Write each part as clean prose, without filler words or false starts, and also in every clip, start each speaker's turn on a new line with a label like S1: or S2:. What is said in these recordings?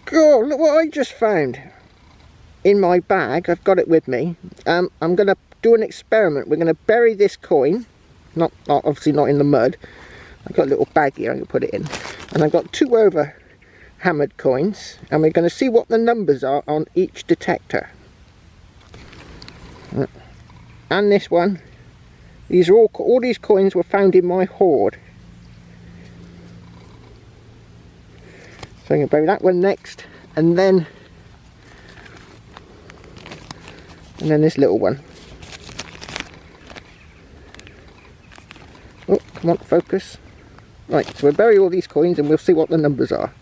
S1: God, look what I just found in my bag. I've got it with me. I'm going to do an experiment. We're going to bury this coin, not obviously not in the mud. I've got a little bag here. I'm going to put it in, and I've got 2 over hammered coins, and we're going to see what the numbers are on each detector. And this one. These are all these coins were found in my hoard. So I'm going to bury that one next, and then this little one. Oh, come on, focus. Right, so we'll bury all these coins and we'll see what the numbers are.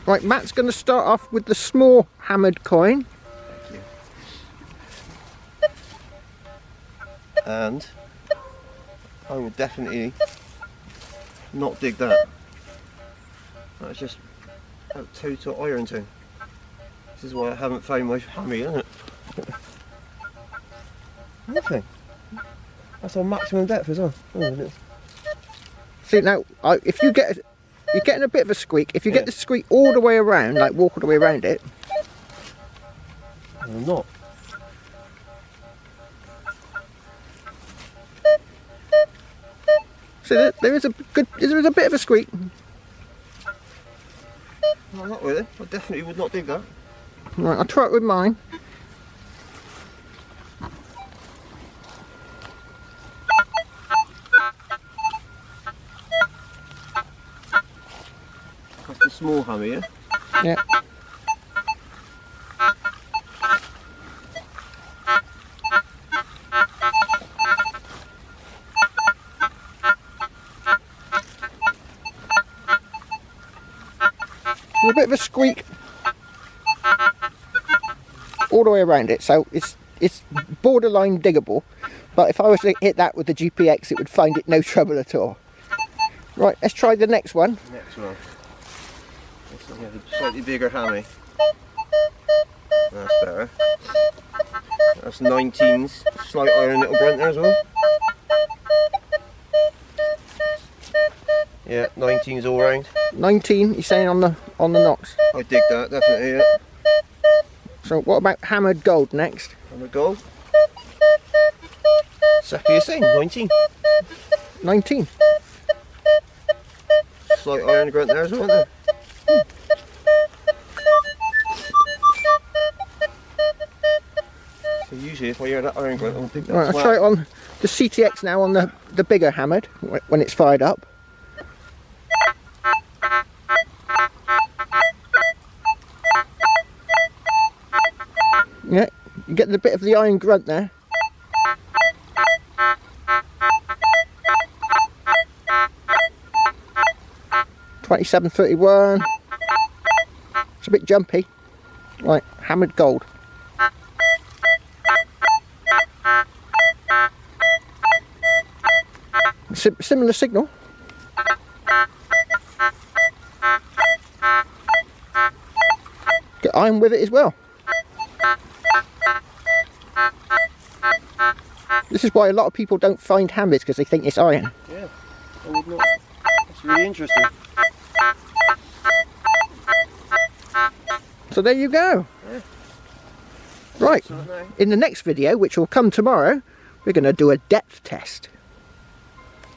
S1: Right, Matt's going to start off with the small hammered coin.
S2: And I would definitely not dig that. That's just a total iron tone. This is why I haven't found my hammy, isn't it? Nothing. That's our maximum depth as well. Oh, it is.
S1: See now, if you get, you're getting a bit of a squeak. If you get the squeak all the way around, like walk all the way around it.
S2: I'm not.
S1: So there is a bit of a squeak.
S2: No, not really. I definitely would not dig that.
S1: Right, I'll try it with mine.
S2: That's the small hammer, yeah?
S1: Yeah. There's a bit of a squeak all the way around it, so it's borderline diggable, but if I was to hit that with the GPX it would find it no trouble at all. Right, let's try the next one.
S2: Next one. This one has a slightly bigger hammy. That's better. That's 19s, slight iron little grunt there as well. Yeah, 19s all round.
S1: 19, you're saying on the knocks?
S2: I dig that, definitely, yeah.
S1: So what about hammered gold next?
S2: Hammered gold. Exactly the same, 19.
S1: 19.
S2: Slight iron grunt there as well, isn't there? So usually if I hear that iron grunt, I'll dig that.
S1: Right, I'll try it on the CTX now on the bigger hammered when it's fired up. Yeah, you get the bit of the iron grunt there. $27.31. It's a bit jumpy. Right, hammered gold. Similar signal. Get iron with it as well. This is why a lot of people don't find hammers, because they think it's iron.
S2: Yeah, I would not. That's really interesting.
S1: So there you go.
S2: Yeah.
S1: Right, in the next video, which will come tomorrow, we're going to do a depth test.